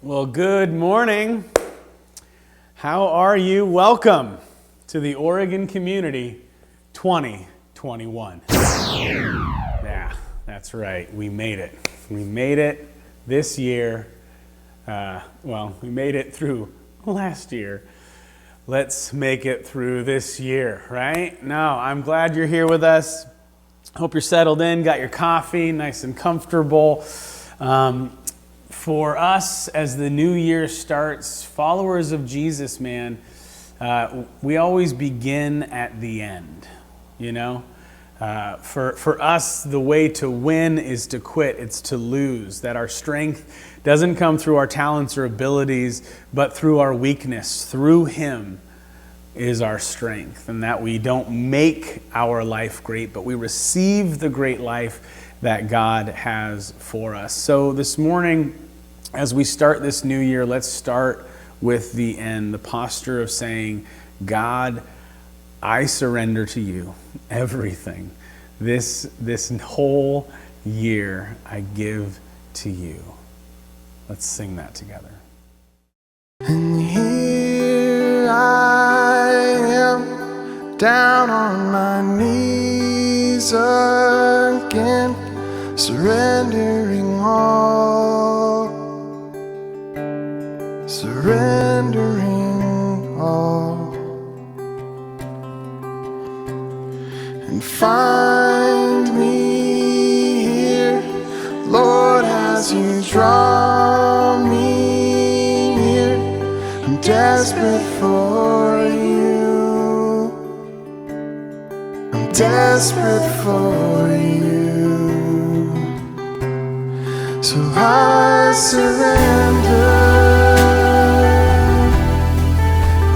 Well, good morning. How are you? Welcome to the Oregon Community 2021. Yeah, that's right. We made it. We made it this year. We made it through last year. Let's make it through this year, right? No, I'm glad you're here with us. Hope you're settled in, got your coffee, nice and comfortable. For us, as the new year starts, followers of Jesus, man, we always begin at the end, you know? For us, the way to win is to quit, it's to lose, that our strength doesn't come through our talents or abilities, but through our weakness. Through Him is our strength, and that we don't make our life great, but we receive the great life that God has for us. So this morning, as we start this new year, let's start with the end, the posture of saying, God, I surrender to you everything. This whole year I give to you. Let's sing that together. And here I am, down on my knees again, surrendering all, surrendering all. And find me here, Lord, as you draw me near. I'm desperate for you. I'm desperate for you. So I surrender.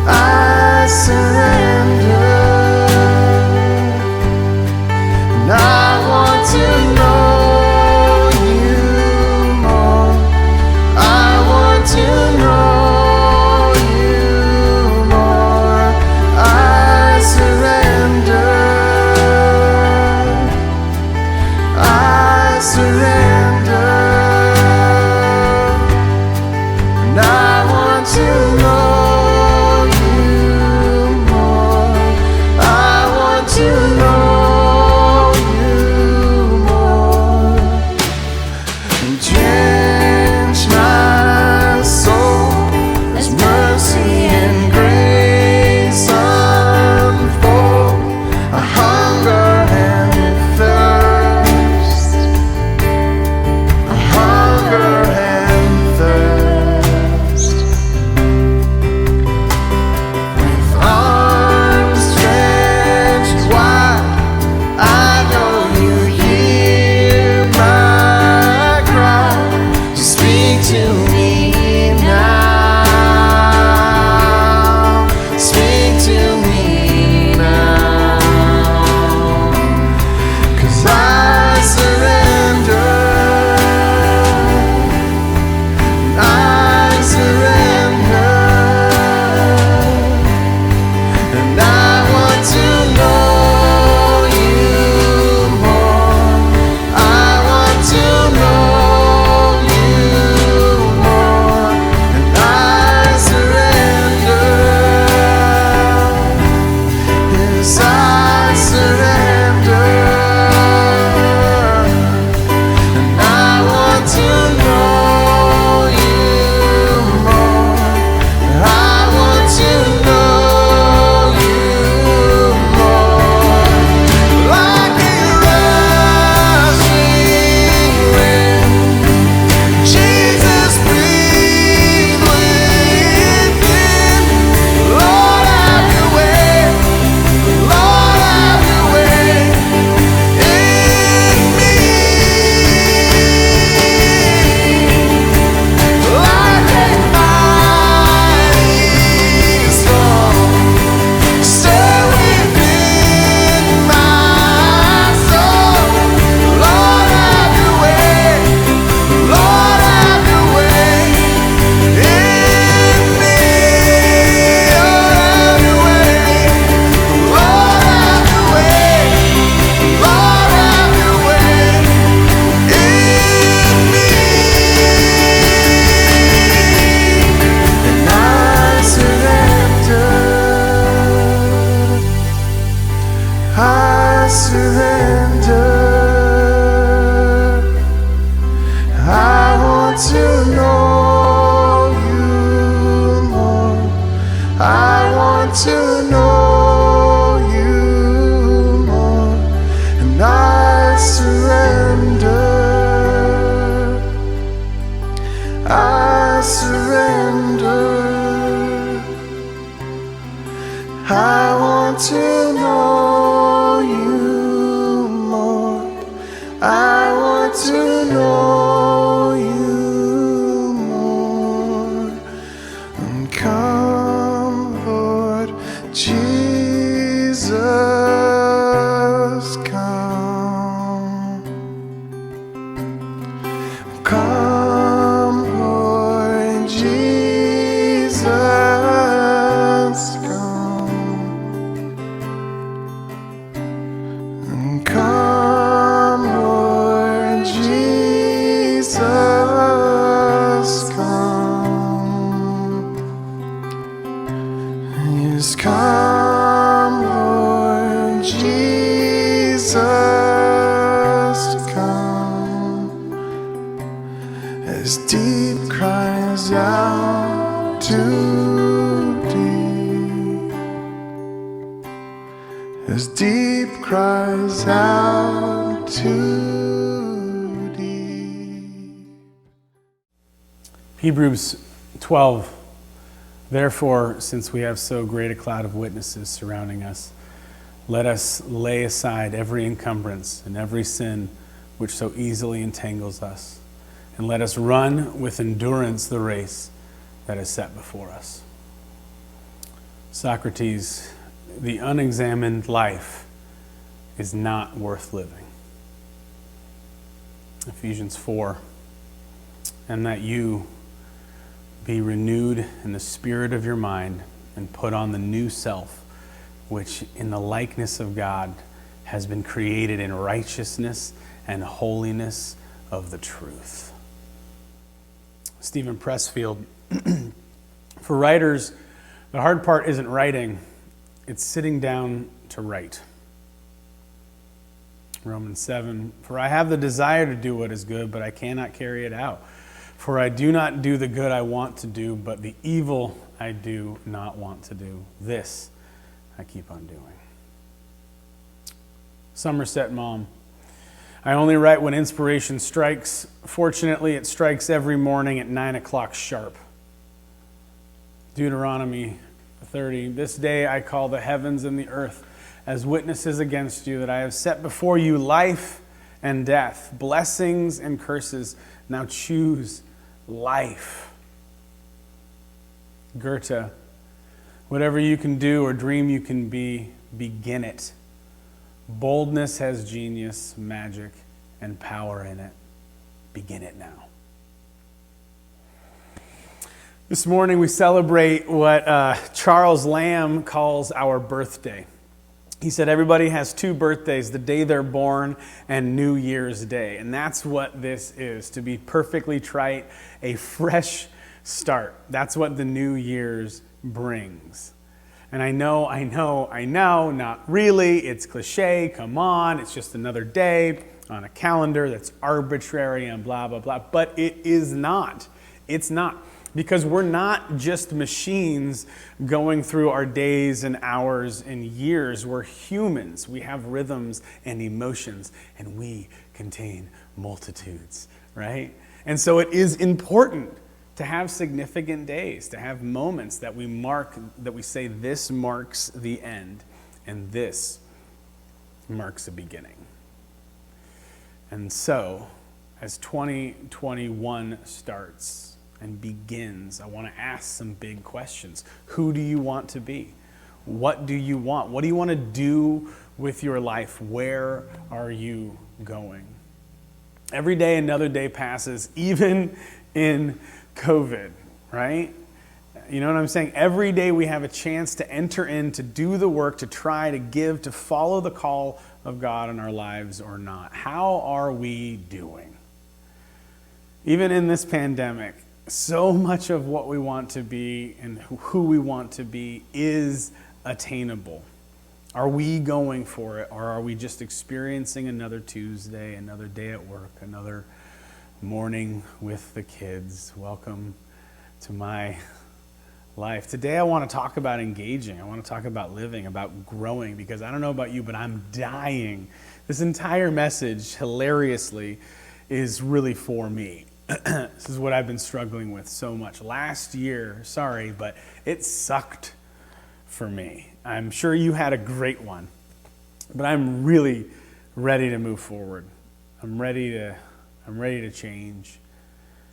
I surrender. And I want to know you more. I want to know you more. I surrender. I surrender. to know you more, and I surrender. I surrender. I want to know you more. I want to know you more. And come, Lord Jesus, come. Come, Lord Jesus, come. And come, Lord Jesus, come. Yes, come, Lord Jesus, come. As deep cries out to deep, as deep cries out to deep. Hebrews 12. Therefore, since we have so great a cloud of witnesses surrounding us, let us lay aside every encumbrance and every sin which so easily entangles us, and let us run with endurance the race that is set before us. Socrates, the unexamined life is not worth living. Ephesians 4, and that you be renewed in the spirit of your mind and put on the new self, which in the likeness of God has been created in righteousness and holiness of the truth. Stephen Pressfield, for writers, the hard part isn't writing, it's sitting down to write. Romans 7, for I have the desire to do what is good, but I cannot carry it out. For I do not do the good I want to do, but the evil I do not want to do. This I keep on doing. Somerset Maugham, I only write when inspiration strikes. Fortunately, it strikes every morning at 9 o'clock sharp. Deuteronomy 30, this day I call the heavens and the earth as witnesses against you that I have set before you life and death, blessings and curses. Now choose life. Goethe, whatever you can do or dream you can be, begin it. Boldness has genius, magic, and power in it. Begin it now. This morning we celebrate what Charles Lamb calls our birthday. He said everybody has two birthdays, the day they're born and New Year's Day. And that's what this is, to be perfectly trite, a fresh start. That's what the New Year's brings. And I know, not really, it's cliche, come on, it's just another day on a calendar that's arbitrary and blah, blah, blah. But it is not. It's not. Because we're not just machines going through our days and hours and years. We're humans. We have rhythms and emotions, and we contain multitudes, right? And so it is important to have significant days, to have moments that we mark, that we say this marks the end, and this marks the beginning. And so, as 2021 starts, and begins, I want to ask some big questions. Who do you want to be? What do you want? What do you want to do with your life? Where are you going? Every day another day passes, even in COVID, right? You know what I'm saying? Every day we have a chance to enter in, to do the work, to try, to give, to follow the call of God in our lives or not. How are we doing? Even in this pandemic, so much of what we want to be and who we want to be is attainable. Are we going for it, or are we just experiencing another Tuesday, another day at work, another morning with the kids? Welcome to my life. Today I want to talk about engaging. I want to talk about living, about growing, because I don't know about you, but I'm dying. This entire message, hilariously, is really for me. This is what I've been struggling with so much. Last year, sorry, but it sucked for me. I'm sure you had a great one, but I'm really ready to move forward. I'm ready to change,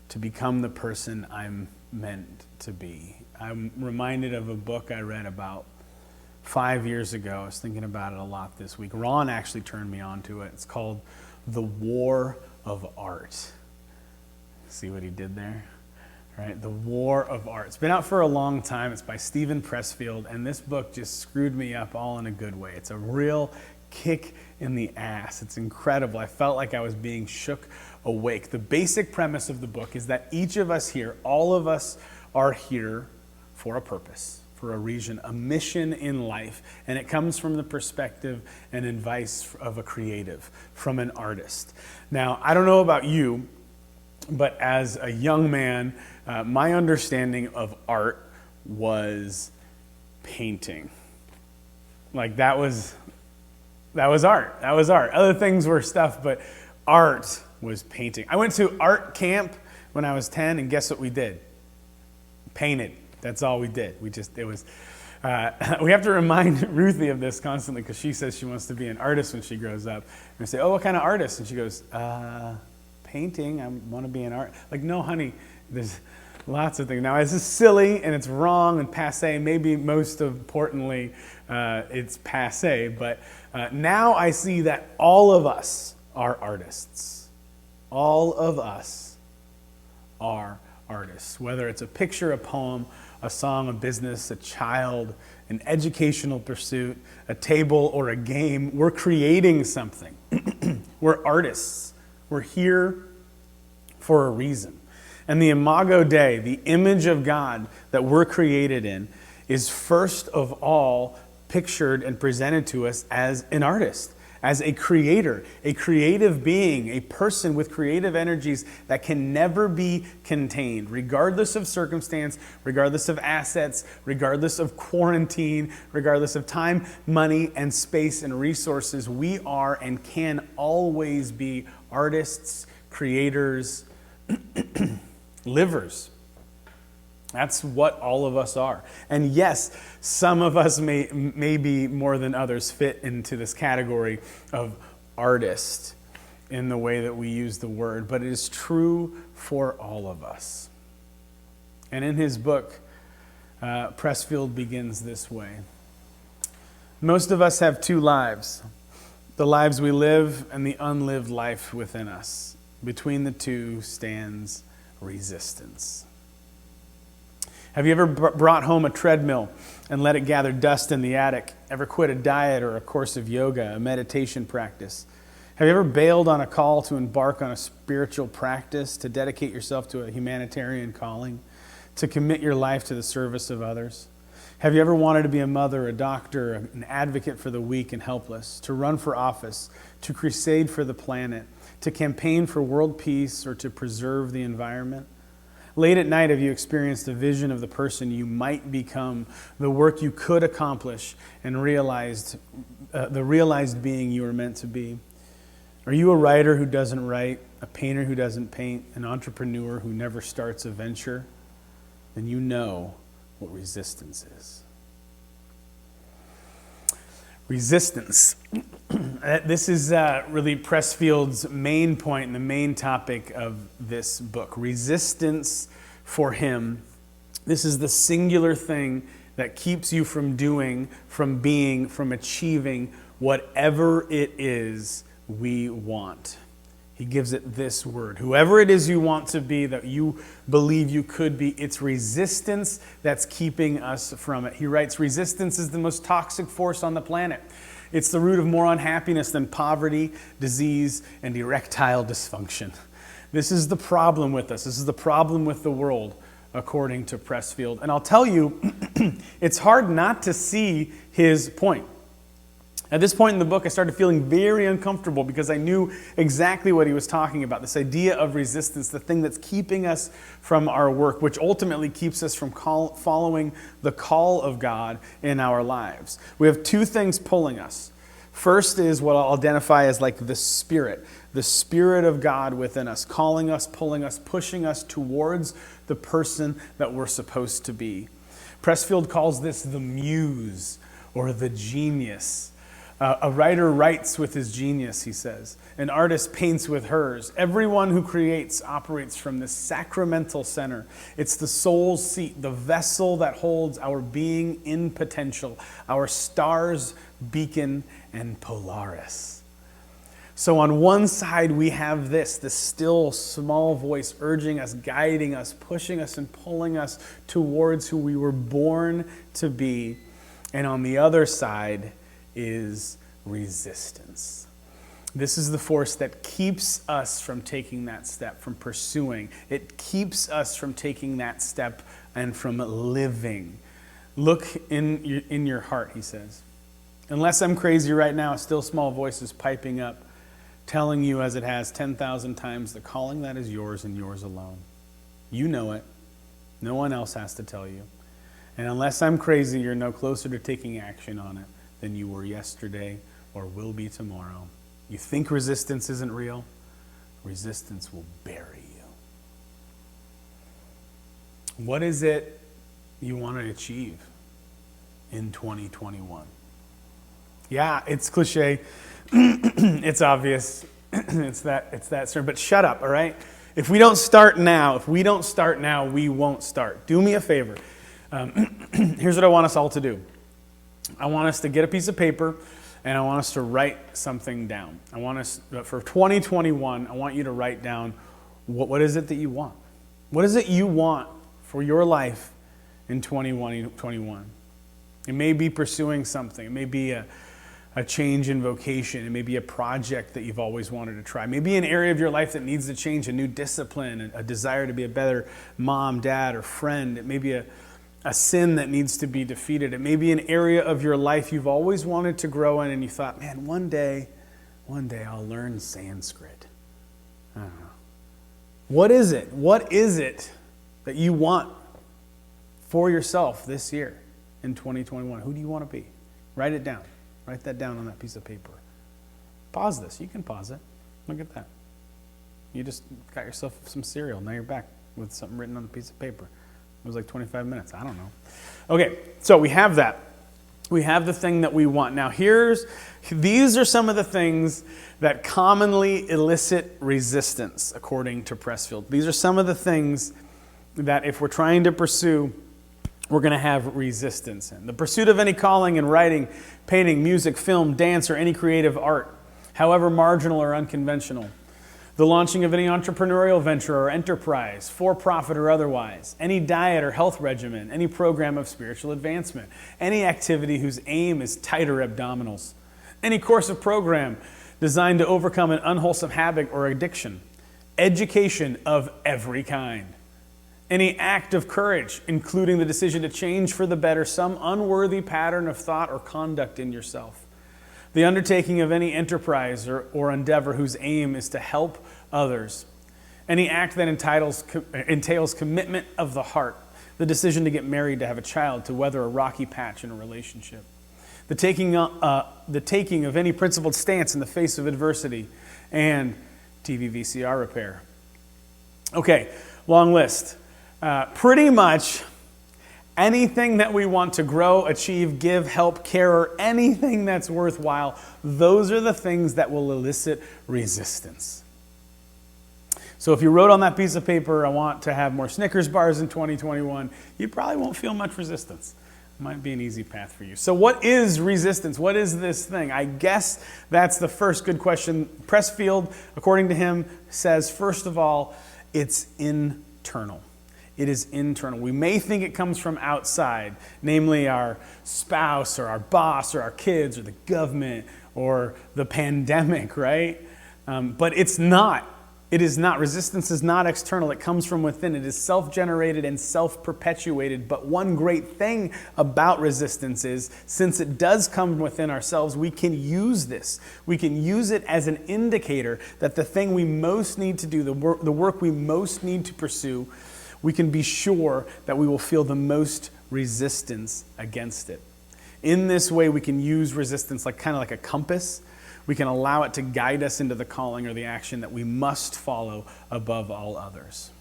to become the person I'm meant to be. I'm reminded of a book I read about 5 years ago. I was thinking about it a lot this week. Ron actually turned me on to it. It's called The War of Art. See what he did there? All right, The War of Art. It's been out for a long time. It's by Steven Pressfield, and this book just screwed me up all in a good way. It's a real kick in the ass. It's incredible. I felt like I was being shook awake. The basic premise of the book is that each of us here, all of us are here for a purpose, for a reason, a mission in life. And it comes from the perspective and advice of a creative, from an artist. Now, I don't know about you, but as a young man, my understanding of art was painting. Like that was art. That was art. Other things were stuff, but art was painting. I went to art camp when I was 10, and guess what we did? Painted. That's all we did. We have to remind Ruthie of this constantly because she says she wants to be an artist when she grows up. And we say, oh, what kind of artist? And she goes, painting. I want to be an art. Like, no, honey, there's lots of things. Now, this is silly and it's wrong and passé. Maybe most importantly, it's passé. But now I see that all of us are artists. All of us are artists. Whether it's a picture, a poem, a song, a business, a child, an educational pursuit, a table, or a game, we're creating something. We're artists. We're here for a reason. And the Imago Dei, the image of God that we're created in, is first of all pictured and presented to us as an artist, as a creator, a creative being, a person with creative energies that can never be contained, regardless of circumstance, regardless of assets, regardless of quarantine, regardless of time, money, and space and resources. We are and can always be artists, creators, livers. That's what all of us are. And yes, some of us may be more than others fit into this category of artist in the way that we use the word, but it is true for all of us. And in his book, Pressfield begins this way. Most of us have two lives, the lives we live and the unlived life within us. Between the two stands resistance. Have you ever brought home a treadmill and let it gather dust in the attic? Ever quit a diet or a course of yoga, a meditation practice? Have you ever bailed on a call to embark on a spiritual practice, to dedicate yourself to a humanitarian calling, to commit your life to the service of others? Have you ever wanted to be a mother, a doctor, an advocate for the weak and helpless, to run for office, to crusade for the planet, to campaign for world peace, or to preserve the environment? Late at night, have you experienced a vision of the person you might become, the work you could accomplish, and realized the realized being you were meant to be? Are you a writer who doesn't write, a painter who doesn't paint, an entrepreneur who never starts a venture? Then you know what resistance is. Resistance. This is really Pressfield's main point and the main topic of this book. Resistance for him. This is the singular thing that keeps you from doing, from being, from achieving whatever it is we want. He gives it this word. Whoever it is you want to be, that you believe you could be, it's resistance that's keeping us from it. He writes, resistance is the most toxic force on the planet. It's the root of more unhappiness than poverty, disease, and erectile dysfunction. This is the problem with us. This is the problem with the world, according to Pressfield. And I'll tell you, it's hard not to see his point. At this point in the book, I started feeling very uncomfortable because I knew exactly what he was talking about, this idea of resistance, the thing that's keeping us from our work, which ultimately keeps us from following the call of God in our lives. We have two things pulling us. First is what I'll identify as like the Spirit of God within us, calling us, pulling us, pushing us towards the person that we're supposed to be. Pressfield calls this the muse or the genius. A writer writes with his genius, he says. An artist paints with hers. Everyone who creates operates from this sacramental center. It's the soul's seat, the vessel that holds our being in potential, our star's beacon and Polaris. So on one side, we have this still small voice urging us, guiding us, pushing us, and pulling us towards who we were born to be. And on the other side is resistance. This is the force that keeps us from taking that step, from pursuing. It keeps us from taking that step and from living. Look in your heart, he says. Unless I'm crazy right now, a still small voice is piping up, telling you as it has 10,000 times, the calling that is yours and yours alone. You know it. No one else has to tell you. And unless I'm crazy, you're no closer to taking action on it than you were yesterday or will be tomorrow. You think resistance isn't real? Resistance will bury you. What is it you want to achieve in 2021? Yeah, it's cliche. It's obvious. It's that certain. But shut up, all right? If we don't start now, we won't start. Do me a favor. Here's what I want us all to do. I want us to get a piece of paper and I want us to write something down. I want us, for 2021, I want you to write down what is it that you want? What is it you want for your life in 2021? It may be pursuing something. It may be a change in vocation. It may be a project that you've always wanted to try. Maybe an area of your life that needs to change, a new discipline, a desire to be a better mom, dad, or friend. It may be a sin that needs to be defeated. It may be an area of your life you've always wanted to grow in and you thought, man, one day I'll learn Sanskrit. I don't know. What is it? What is it that you want for yourself this year in 2021? Who do you want to be? Write it down. Write that down on that piece of paper. Pause this. You can pause it. Look at that. You just got yourself some cereal. Now you're back with something written on a piece of paper. It was like 25 minutes. I don't know. Okay, so we have that. We have the thing that we want. Now these are some of the things that commonly elicit resistance, according to Pressfield. These are some of the things that if we're trying to pursue, we're going to have resistance in. The pursuit of any calling in writing, painting, music, film, dance, or any creative art, however marginal or unconventional. The launching of any entrepreneurial venture or enterprise, for-profit or otherwise, any diet or health regimen, any program of spiritual advancement, any activity whose aim is tighter abdominals, any course of program designed to overcome an unwholesome habit or addiction, education of every kind, any act of courage, including the decision to change for the better some unworthy pattern of thought or conduct in yourself, the undertaking of any enterprise or endeavor whose aim is to help others, any act that entails commitment of the heart, the decision to get married, to have a child, to weather a rocky patch in a relationship, the taking of any principled stance in the face of adversity, and TV VCR repair. Okay, long list. Pretty much anything that we want to grow, achieve, give, help, care, or anything that's worthwhile, those are the things that will elicit resistance. So if you wrote on that piece of paper, I want to have more Snickers bars in 2021, you probably won't feel much resistance. It might be an easy path for you. So what is resistance? What is this thing? I guess that's the first good question. Pressfield, according to him, says, first of all, it's internal. It is internal. We may think it comes from outside, namely our spouse or our boss or our kids or the government or the pandemic, right? But it's not. It is not. Resistance is not external. It comes from within. It is self-generated and self-perpetuated. But one great thing about resistance is, since it does come within ourselves, we can use this. We can use it as an indicator that the thing we most need to do, the work we most need to pursue, we can be sure that we will feel the most resistance against it. In this way, we can use resistance kind of like a compass. We can allow it to guide us into the calling or the action that we must follow above all others.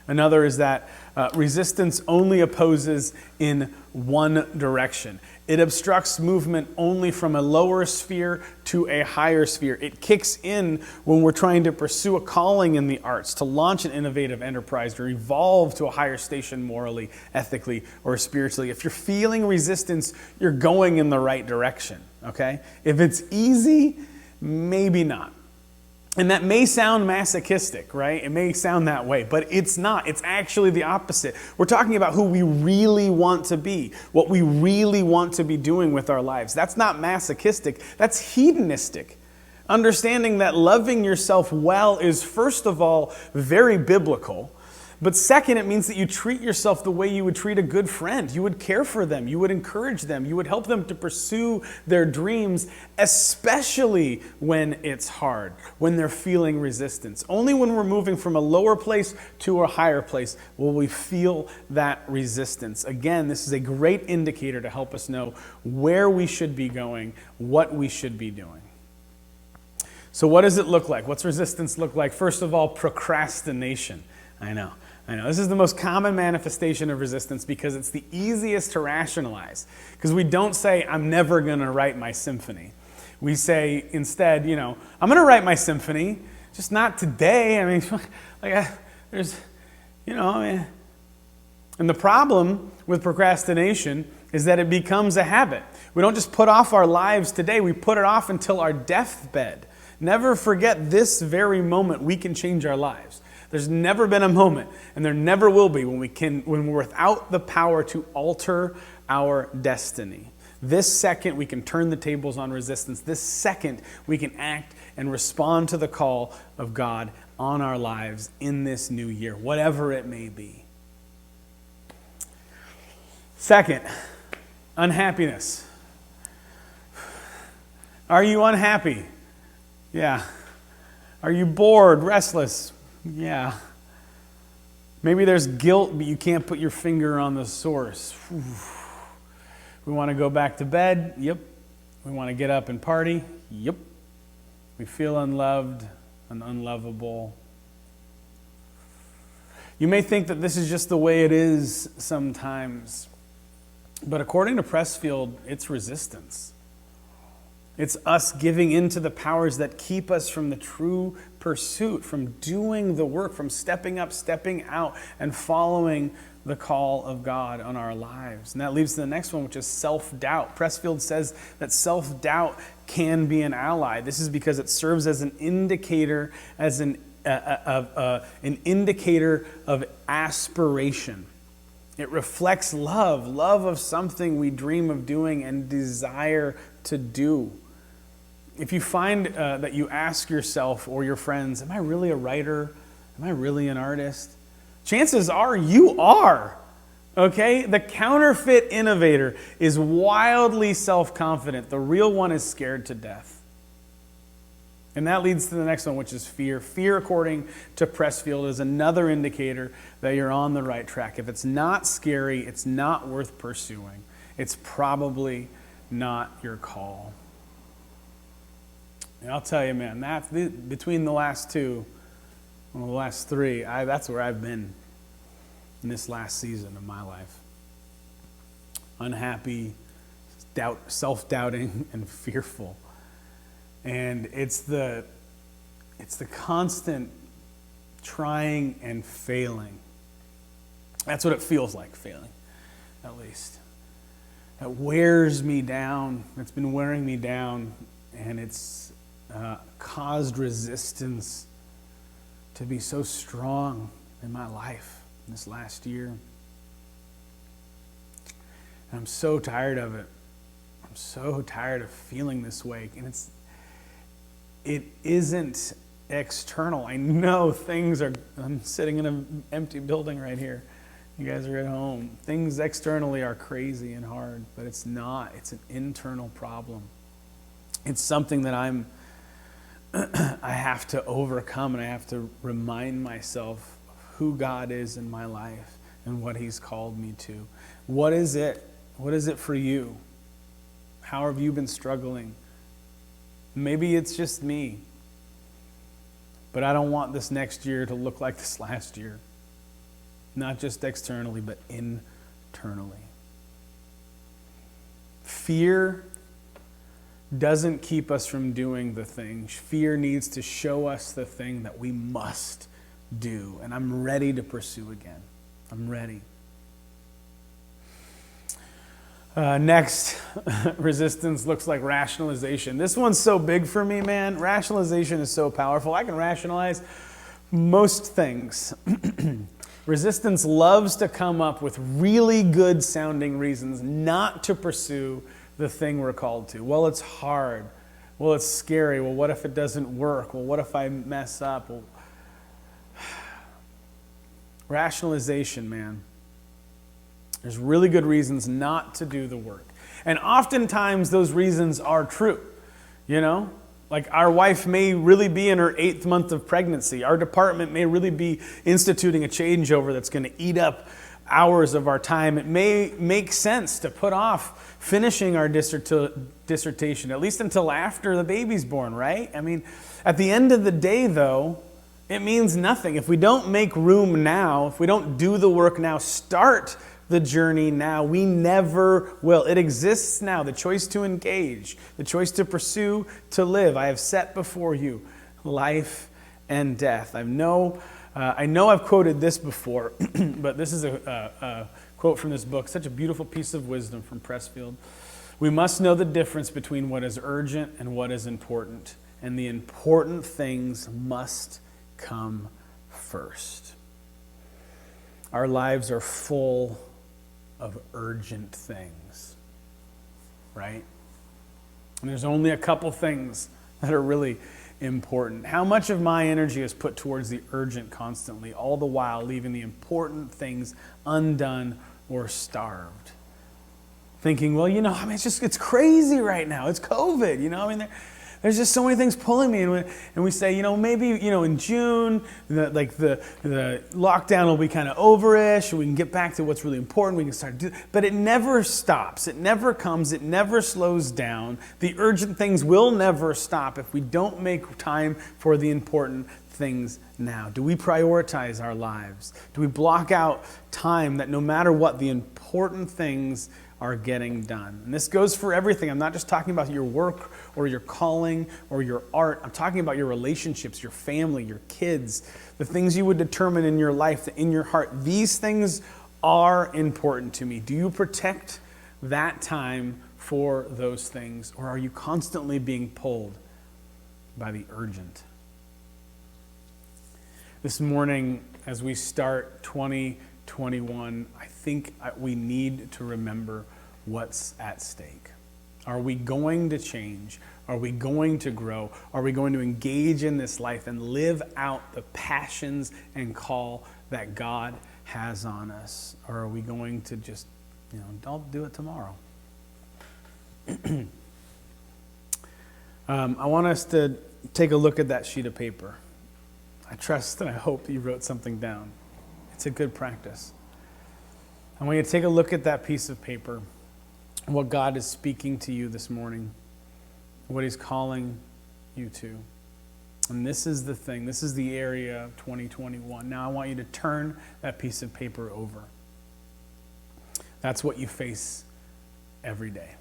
Another is that resistance only opposes in one direction. It obstructs movement only from a lower sphere to a higher sphere. It kicks in when we're trying to pursue a calling in the arts, to launch an innovative enterprise, or evolve to a higher station morally, ethically, or spiritually. If you're feeling resistance, you're going in the right direction, okay? If it's easy, maybe not. And that may sound masochistic, right? It may sound that way, but it's not. It's actually the opposite. We're talking about who we really want to be, what we really want to be doing with our lives. That's not masochistic, that's hedonistic. Understanding that loving yourself well is, first of all, very biblical. But second, it means that you treat yourself the way you would treat a good friend. You would care for them. You would encourage them. You would help them to pursue their dreams, especially when it's hard, when they're feeling resistance. Only when we're moving from a lower place to a higher place will we feel that resistance. Again, this is a great indicator to help us know where we should be going, what we should be doing. So what does it look like? What's resistance look like? First of all, procrastination. I know. This is the most common manifestation of resistance because it's the easiest to rationalize. Because we don't say, I'm never going to write my symphony. We say instead, I'm going to write my symphony, just not today. And the problem with procrastination is that it becomes a habit. We don't just put off our lives today, we put it off until our deathbed. Never forget this very moment we can change our lives. There's never been a moment, and there never will be, when we're without the power to alter our destiny. This second, we can turn the tables on resistance. This second, we can act and respond to the call of God on our lives in this new year, whatever it may be. Second, unhappiness. Are you unhappy? Yeah. Are you bored, restless? Yeah. Maybe there's guilt, but you can't put your finger on the source. We want to go back to bed. Yep. We want to get up and party. Yep. We feel unloved and unlovable. You may think that this is just the way it is sometimes, but according to Pressfield, it's resistance. It's us giving in to the powers that keep us from the true pursuit, from doing the work, from stepping up, stepping out, and following the call of God on our lives. And that leads to the next one, which is self-doubt. Pressfield says that self-doubt can be an ally. This is because it serves as an indicator, an indicator of aspiration. It reflects love of something we dream of doing and desire to do. If you find that you ask yourself or your friends, am I really a writer? Am I really an artist? Chances are you are, okay? The counterfeit innovator is wildly self-confident. The real one is scared to death. And that leads to the next one, which is fear. Fear, according to Pressfield, is another indicator that you're on the right track. If it's not scary, it's not worth pursuing. It's probably not your call. And I'll tell you, man, between the last two, the last three, that's where I've been in this last season of my life. Unhappy, self-doubting, and fearful. And it's the constant trying and failing. That's what it feels like, failing, at least. That wears me down. It's been wearing me down, and it's caused resistance to be so strong in my life this last year. And I'm so tired of it. I'm so tired of feeling this way. And it isn't external. I know I'm sitting in an empty building right here. You guys are at home. Things externally are crazy and hard, but it's not. It's an internal problem. It's something that I have to overcome, and I have to remind myself of who God is in my life and what He's called me to. What is it? What is it for you? How have you been struggling? Maybe it's just me, but I don't want this next year to look like this last year. Not just externally, but internally. Fear doesn't keep us from doing the thing. Fear needs to show us the thing that we must do. And I'm ready to pursue again. I'm ready. Next, resistance looks like rationalization. This one's so big for me, man. Rationalization is so powerful. I can rationalize most things. Resistance loves to come up with really good sounding reasons not to pursue the thing we're called to. Well, it's hard. Well, it's scary. Well, what if it doesn't work? Well, what if I mess up? Well, rationalization, man. There's really good reasons not to do the work. And oftentimes those reasons are true, you know? Like our wife may really be in her 8th month of pregnancy. Our department may really be instituting a changeover that's going to eat up hours of our time. It may make sense to put off finishing our dissertation, at least until after the baby's born, right? I mean, at the end of the day, though, it means nothing. If we don't make room now, if we don't do the work now, start the journey now, we never will. It exists now. The choice to engage, the choice to pursue, to live. I have set before you life and death. I know I've quoted this before, but this is a quote from this book, such a beautiful piece of wisdom from Pressfield. We must know the difference between what is urgent and what is important, and the important things must come first. Our lives are full of urgent things, right? And there's only a couple things that are really important. How much of my energy is put towards the urgent constantly, all the while leaving the important things undone or starved? Thinking, well, I mean, it's crazy right now. It's COVID, I mean, there's just so many things pulling me, and we say, maybe, in June, the lockdown will be kind of over-ish, we can get back to what's really important, we can start to do, but it never stops, it never comes, it never slows down. The urgent things will never stop if we don't make time for the important things now. Do we prioritize our lives? Do we block out time that no matter what, the important things are getting done? And this goes for everything. I'm not just talking about your work or your calling or your art. I'm talking about your relationships, your family, your kids, the things you would determine in your life, in your heart. These things are important to me. Do you protect that time for those things, or are you constantly being pulled by the urgent? This morning, as we start 2021, I think we need to remember what's at stake. Are we going to change? Are we going to grow? Are we going to engage in this life and live out the passions and call that God has on us? Or are we going to just, don't do it tomorrow? I want us to take a look at that sheet of paper. I trust and I hope you wrote something down. It's a good practice. I want you to take a look at that piece of paper, what God is speaking to you this morning, what He's calling you to. And this is the thing, this is the area of 2021. Now I want you to turn that piece of paper over. That's what you face every day.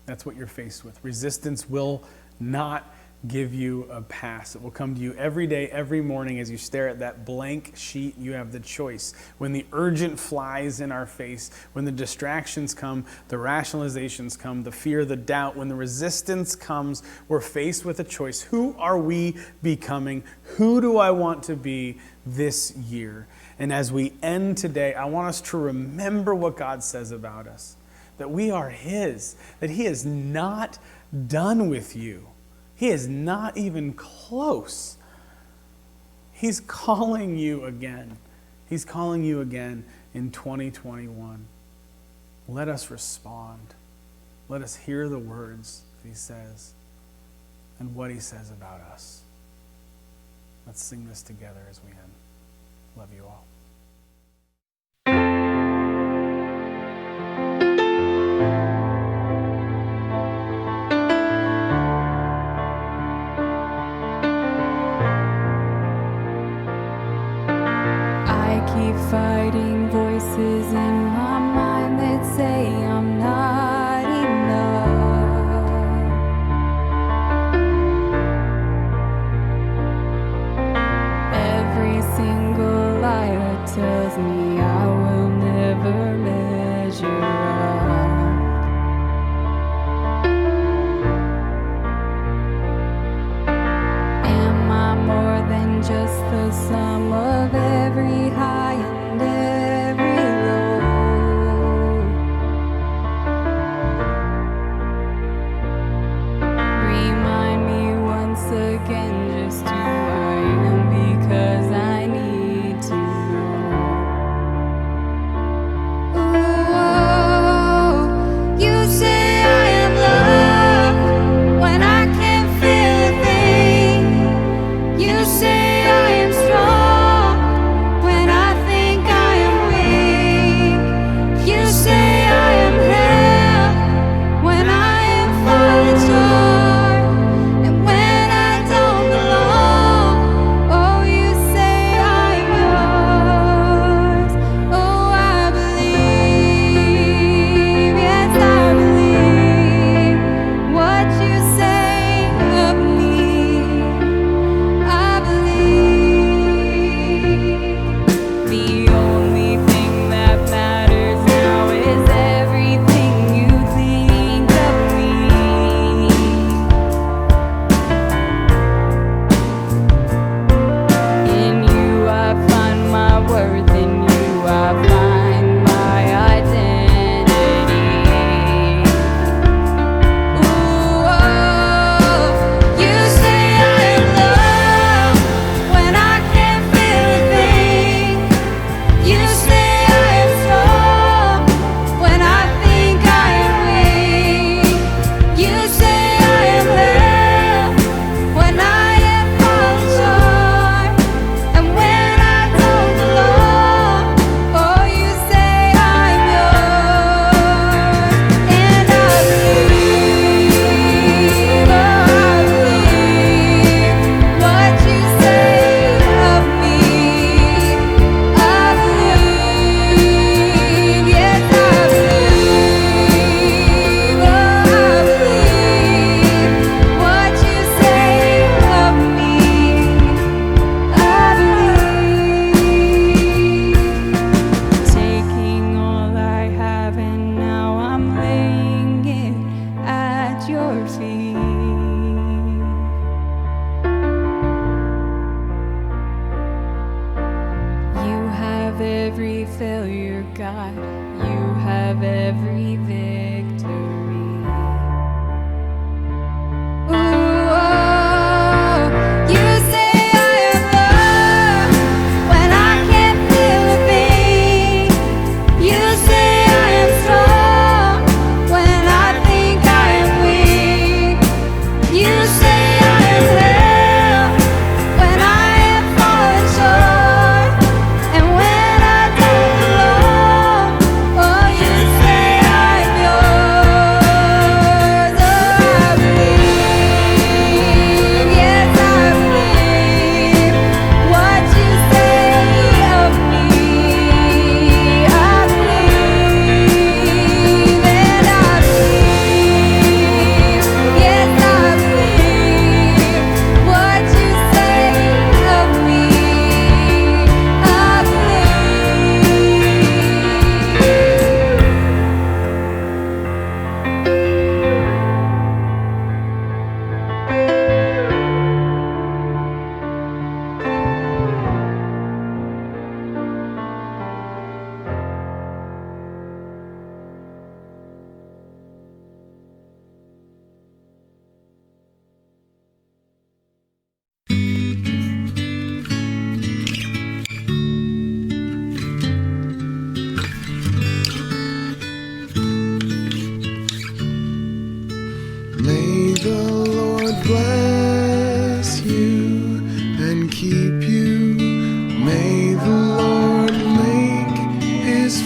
That's what you're faced with. Resistance will not give you a pass. It will come to you every day, every morning as you stare at that blank sheet. You have the choice. When the urgent flies in our face, when the distractions come, the rationalizations come, the fear, the doubt, when the resistance comes, we're faced with a choice. Who are we becoming? Who do I want to be this year? And as we end today, I want us to remember what God says about us, that we are His, that He is not done with you. He is not even close He's calling you again. He's calling you again in 2021. Let us respond. Let us hear the words that he says and what he says about us. Let's sing this together as we end. Love you all. Fighting voices in my mind that say I'm not enough. Every single lie that tells me I will never measure up. Am I more than just the sum of every high and every low? Remind me once again just who I am, because I need to know. Ooh, you say I am loved when I can't feel a thing. You say I am strong when I think I am weak. You say I am held when I am falling short, and when I don't belong. Oh, you say I'm yours. Oh, I believe, yes, I believe what you say of me. I believe the only thing that matters now is everything you think of me. In you I find my worth, in you I find my identity. Ooh, oh, you say I am loved when I can't feel a thing. You say I am strong when I think I am weak. You say I am held when I am falling short, and when I don't belong. Oh, you say I'm yours, and I believe, oh, I believe what you say of me. I believe, yes, I believe, oh, I believe what you say of me. I believe, taking all I have and now I'm laying it at your feet. You have every failure, God. You have every victory. Ooh, oh, you say I am loved when I can't feel a thing. You say I am strong when I think I am weak. You say I am held when I am falling short, and when I don't belong. Oh, you say I'm yours.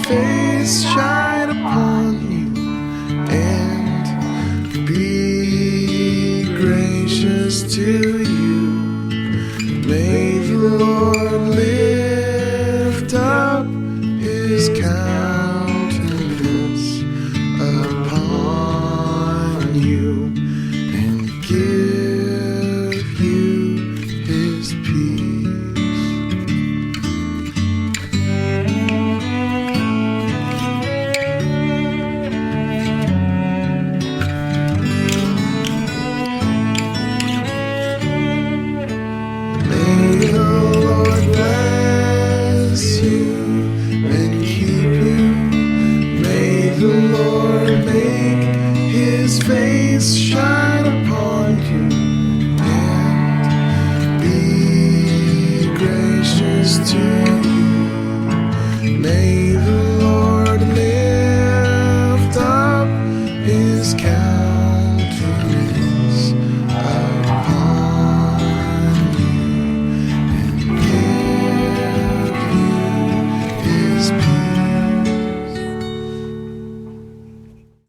face shine upon you and be gracious to you. May the Lord lift up his countenance upon you and give you his peace. May the Lord bless you and keep you. May the Lord make his face shine upon you and be gracious to you.